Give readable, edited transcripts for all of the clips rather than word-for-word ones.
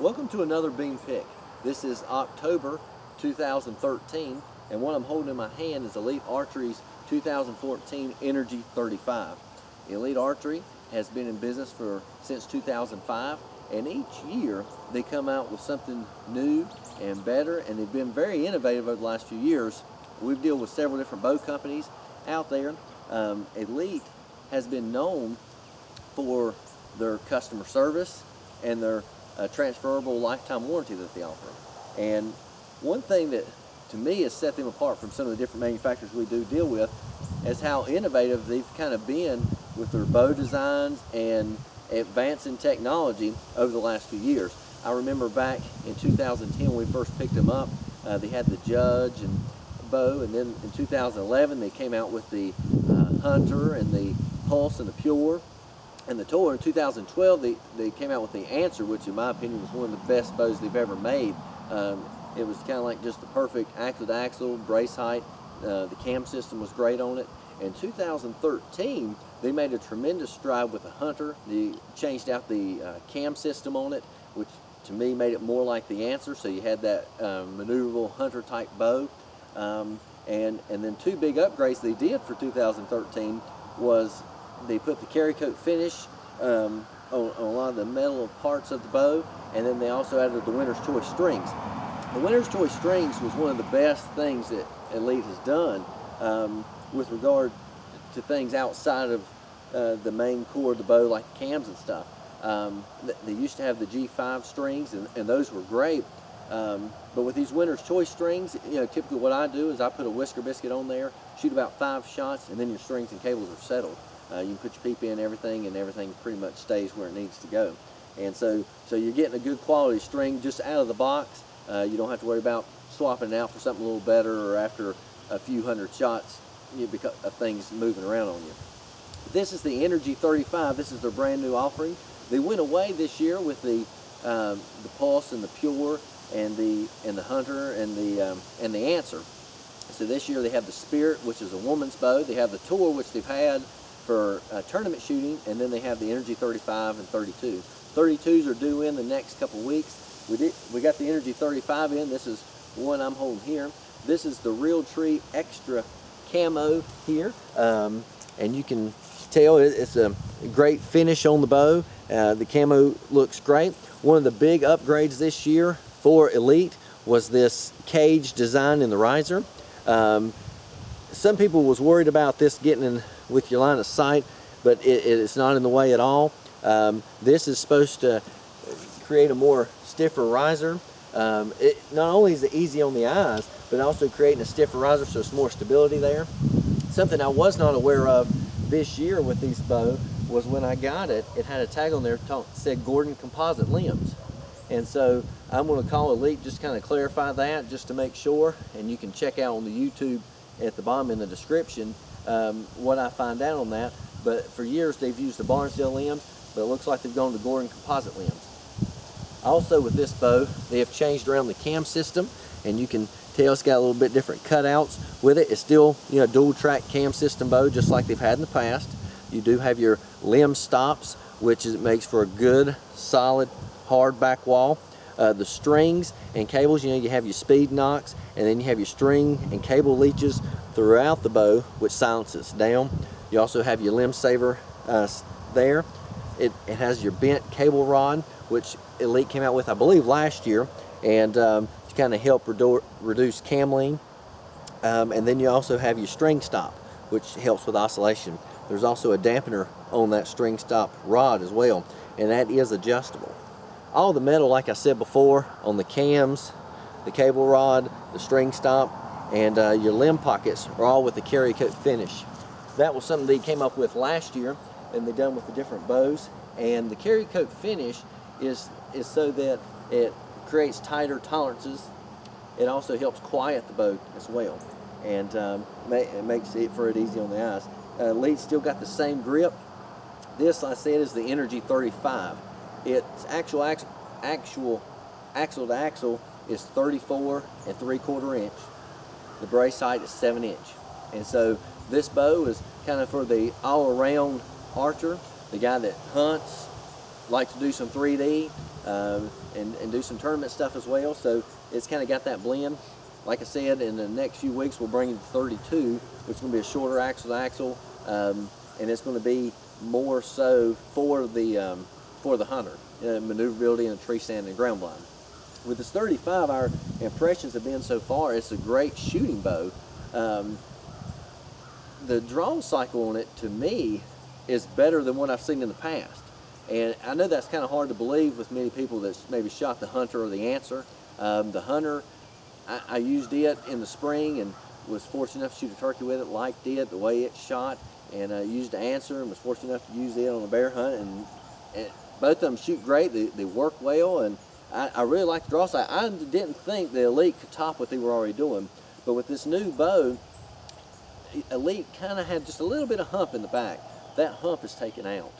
Welcome to another beam pick. This is October 2013, and what I'm holding in my hand is Elite Archery's 2014 Energy 35. Elite Archery has been in business since 2005, and each year they come out with something new and better, and they've been very innovative over the last few years. We've dealt with several different bow companies out there. Elite has been known for their customer service and their transferable lifetime warranty that they offer. And one thing that to me has set them apart from some of the different manufacturers we do deal with is how innovative they've kind of been with their bow designs and advancing technology over the last few years. I remember back in 2010 when we first picked them up, they had the Judge and bow, and then in 2011 they came out with the Hunter and the Pulse and the Pure and the Tour. In 2012 they came out with the Answer, which in my opinion was one of the best bows they've ever made. It was kind of like just the perfect axle to axle brace height. The cam system was great on it. In 2013 they made a tremendous stride with the Hunter. They changed out the cam system on it, which to me made it more like the Answer, so you had that maneuverable Hunter type bow. And then two big upgrades they did for 2013 was they put the carry coat finish on a lot of the metal parts of the bow, and then they also added the Winner's Choice strings. The Winner's Choice strings was one of the best things that Elite has done with regard to things outside of the main core of the bow, like the cams and stuff. They used to have the G5 strings, and those were great. But with these Winner's Choice strings, typically what I do is I put a whisker biscuit on there, shoot about 5 shots, and then your strings and cables are settled. You can put your PP in and everything pretty much stays where it needs to go. And so you're getting a good quality string just out of the box. You don't have to worry about swapping it out for something a little better, or after a few hundred shots because of things moving around on you. This is the Energy 35. This is their brand new offering. They went away this year with the Pulse and the Pure and the Hunter and the Answer. So this year they have the Spirit, which is a woman's bow. They have the Tour, which they've had for tournament shooting, and then they have the Energy 35 and 32. 32s are due in the next couple weeks. We got the Energy 35 in. This is one I'm holding here. This is the Real Tree Extra Camo here, and you can tell it's a great finish on the bow. The camo looks great. One of the big upgrades this year for Elite was this cage design in the riser. Some people was worried about this getting in with your line of sight, but it's not in the way at all. This is supposed to create a more stiffer riser. It not only is it easy on the eyes, but also creating a stiffer riser, so it's more stability there. Something I was not aware of this year with these bow was when I got it, it had a tag on there that said Gordon composite limbs. And so I'm going to call Elite just kind of clarify that just to make sure, and you can check out on the YouTube at the bottom in the description what I find out on that. But for years they've used the Barnsdale limbs, but it looks like they've gone to Gordon composite limbs. Also with this bow, they have changed around the cam system, and you can tell it's got a little bit different cutouts with it. It's still dual track cam system bow just like they've had in the past. You do have your limb stops, which makes for a good solid hard back wall. The strings and cables, you have your speed knocks, and then you have your string and cable leeches throughout the bow, which silences down. You also have your limb saver there. It has your bent cable rod, which Elite came out with, I believe, last year, and to kind of help reduce cam lean. And then you also have your string stop, which helps with oscillation. There's also a dampener on that string stop rod as well, and that is adjustable. All the metal, like I said before, on the cams, the cable rod, the string stop, and your limb pockets are all with the carry coat finish. That was something they came up with last year, and they done with the different bows. And the carry coat finish is so that it creates tighter tolerances. It also helps quiet the bow as well, and it makes it easy on the eyes. Elite still got the same grip. This, like I said, is the Energy 35. Its actual axle to axle is 34 3/4 inch. The brace height is 7 inch. And so this bow is kind of for the all-around archer, the guy that hunts, like to do some 3D and do some tournament stuff as well. So it's kind of got that blend. Like I said, in the next few weeks we'll bring it to 32, which is going to be a shorter axle to axle, and it's going to be more so for the hunter, maneuverability and tree stand and ground blind. With this 35, our impressions have been so far, it's a great shooting bow. The draw cycle on it, to me, is better than what I've seen in the past. And I know that's kind of hard to believe with many people that's maybe shot the Hunter or the Answer. The Hunter, I used it in the spring and was fortunate enough to shoot a turkey with it, liked it, the way it shot, and I used the Answer and was fortunate enough to use it on a bear hunt, and both of them shoot great, they work well, and I really like the draw sight. I didn't think the Elite could top what they were already doing, but with this new bow, Elite kind of had just a little bit of hump in the back. That hump is taken out.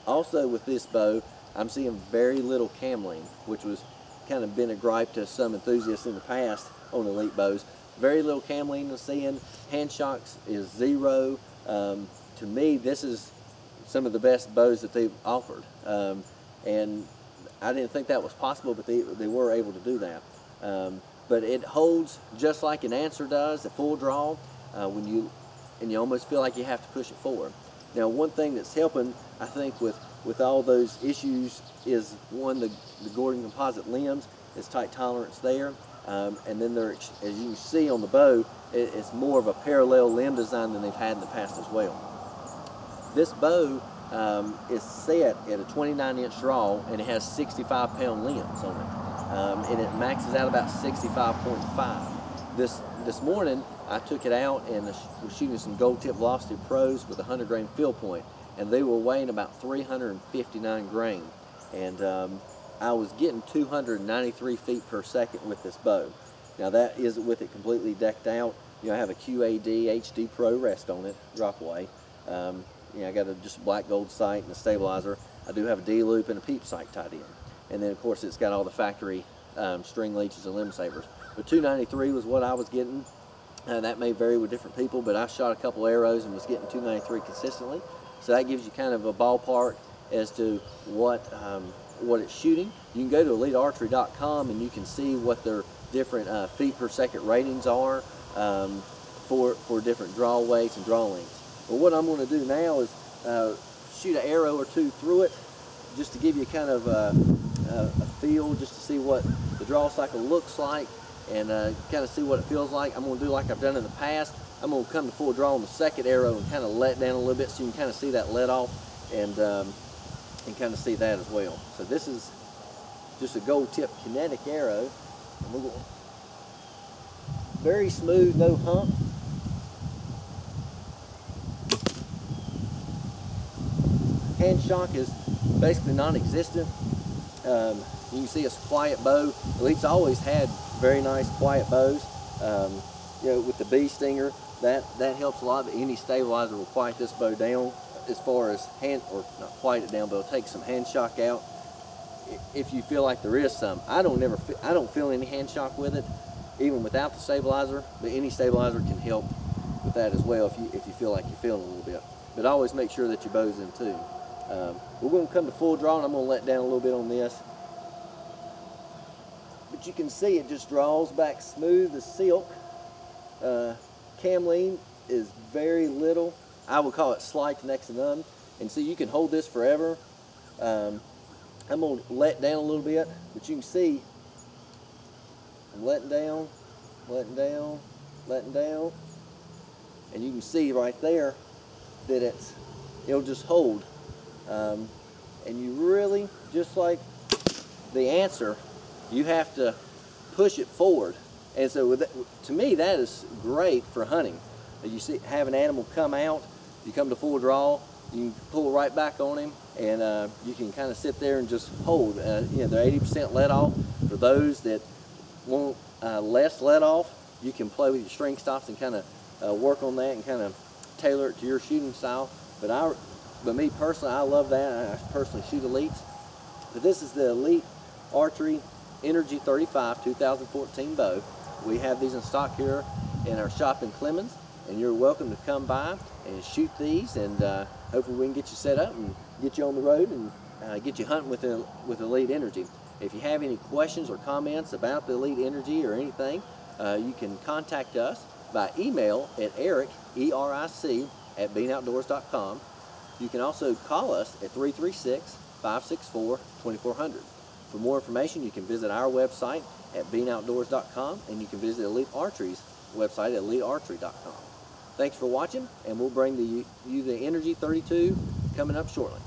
Also with this bow, I'm seeing very little camling, which was kind of been a gripe to some enthusiasts in the past on Elite bows. Very little camling I'm seeing. Hand shocks is 0. To me, this is some of the best bows that they've offered. And I didn't think that was possible, but they were able to do that. But it holds just like an Answer does, a full draw, and you almost feel like you have to push it forward. Now, one thing that's helping, I think, with all those issues is, one, the Gordon composite limbs, is tight tolerance there, and then there, as you can see on the bow, it's more of a parallel limb design than they've had in the past as well. This bow is set at a 29-inch draw, and it has 65-pound limbs on it, and it maxes out about 65.5. This morning, I took it out and was shooting some gold tip velocity pros with a 100-grain field point, and they were weighing about 359 grain, and I was getting 293 feet per second with this bow. Now that is with it completely decked out. I have a QAD HD Pro rest on it, drop away. I got just a black gold sight and a stabilizer. I do have a D-loop and a peep sight tied in, and then of course it's got all the factory string leeches and limb savers. But 293 was what I was getting. That may vary with different people, but I shot a couple arrows and was getting 293 consistently. So that gives you kind of a ballpark as to what it's shooting. You can go to elitearchery.com and you can see what their different feet per second ratings are for different draw weights and draw lengths. But what I'm going to do now is shoot an arrow or two through it, just to give you kind of a feel, just to see what the draw cycle looks like, and kind of see what it feels like. I'm going to do like I've done in the past. I'm going to come to full draw on the second arrow and kind of let down a little bit, so you can kind of see that let off and kind of see that as well. So this is just a gold tip kinetic arrow. And we're going very smooth, no hump. Hand shock is basically non-existent. You can see it's a quiet bow. Elite's always had very nice quiet bows. With the bee stinger, that helps a lot. But any stabilizer will quiet this bow down as far as not quiet it down, but it'll take some hand shock out if you feel like there is some. I don't feel any hand shock with it, even without the stabilizer. But any stabilizer can help with that as well if you feel like you're feeling a little bit. But always make sure that your bow's in tune. We're going to come to full draw, and I'm going to let down a little bit on this. But you can see it just draws back smooth as silk. Camline is very little. I would call it slight to next to none. And so you can hold this forever. I'm going to let down a little bit, but you can see I'm letting down, letting down, letting down. And you can see right there that it'll just hold. And you really, just like the Answer, you have to push it forward. And so to me, that is great for hunting. You see, have an animal come out, you come to full draw, you can pull right back on him, and you can kind of sit there and just hold. They're 80% let off. For those that want less let off, you can play with your string stops and kind of work on that and kind of tailor it to your shooting style. But me personally, I love that. I personally shoot Elites. But this is the Elite Archery Energy 35 2014 bow. We have these in stock here in our shop in Clemens, and you're welcome to come by and shoot these, and hopefully we can get you set up and get you on the road and get you hunting with Elite Energy. If you have any questions or comments about the Elite Energy or anything, you can contact us by email at Eric, E-R-I-C, at beanoutdoors.com. You can also call us at 336-564-2400. For more information, you can visit our website at beanoutdoors.com, and you can visit Elite Archery's website at elitearchery.com. Thanks for watching, and we'll bring you the Energy 32 coming up shortly.